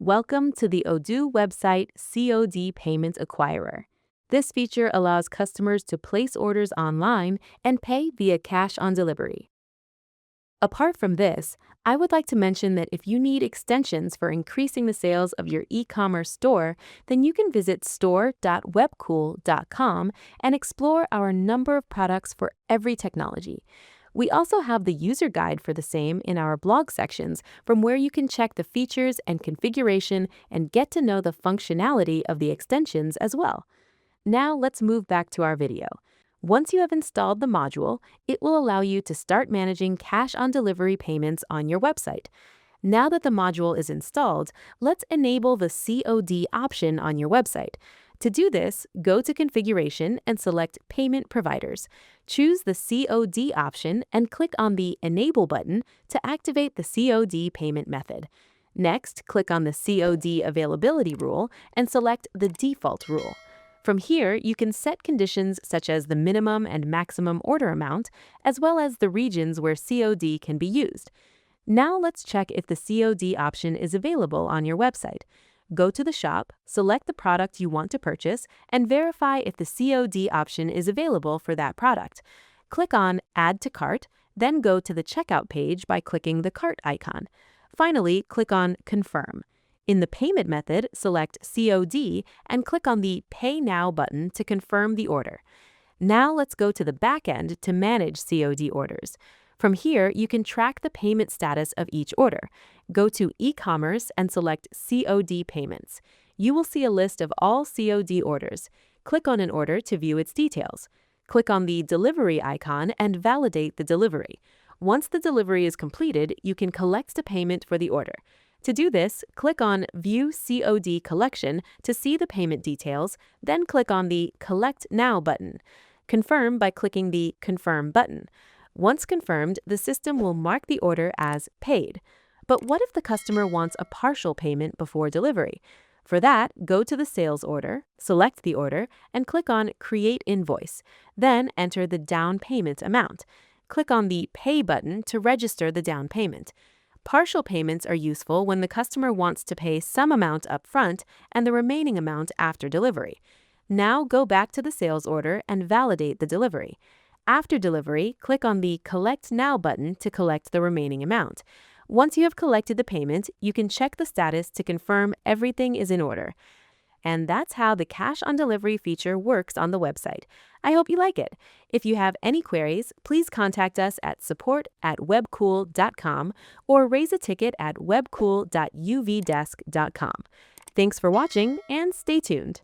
Welcome to the Odoo website COD Payment Acquirer. This feature allows customers to place orders online and pay via cash on delivery. Apart from this, I would like to mention that if you need extensions for increasing the sales of your e-commerce store, then you can visit store.webkul.com and explore our number of products for every technology. We also have the user guide for the same in our blog sections, from where you can check the features and configuration and get to know the functionality of the extensions as well. Now let's move back to our video. Once you have installed the module, it will allow you to start managing cash-on-delivery payments on your website. Now that the module is installed, let's enable the COD option on your website. To do this, go to Configuration and select Payment Providers. Choose the COD option and click on the Enable button to activate the COD payment method. Next, click on the COD Availability rule and select the Default rule. From here, you can set conditions such as the minimum and maximum order amount, as well as the regions where COD can be used. Now let's check if the COD option is available on your website. Go to the shop, select the product you want to purchase, and verify if the COD option is available for that product. Click on Add to Cart, then go to the checkout page by clicking the cart icon. Finally, click on Confirm. In the payment method, select COD and click on the Pay Now button to confirm the order. Now let's go to the back end to manage COD orders. From here, you can track the payment status of each order. Go to ecommerce and select COD payments. You will see a list of all COD orders. Click on an order to view its details. Click on the delivery icon and validate the delivery. Once the delivery is completed, you can collect the payment for the order. To do this, click on View COD Collection to see the payment details, then click on the Collect Now button. Confirm by clicking the Confirm button. Once confirmed, the system will mark the order as paid. But what if the customer wants a partial payment before delivery? For that, go to the sales order, select the order, and click on Create Invoice. Then enter the down payment amount. Click on the Pay button to register the down payment. Partial payments are useful when the customer wants to pay some amount up front and the remaining amount after delivery. Now go back to the sales order and validate the delivery. After delivery, click on the Collect Now button to collect the remaining amount. Once you have collected the payment, you can check the status to confirm everything is in order. And that's how the cash on delivery feature works on the website. I hope you like it. If you have any queries, please contact us at support@webkul.com or raise a ticket at webkul.uvdesk.com. Thanks for watching and stay tuned.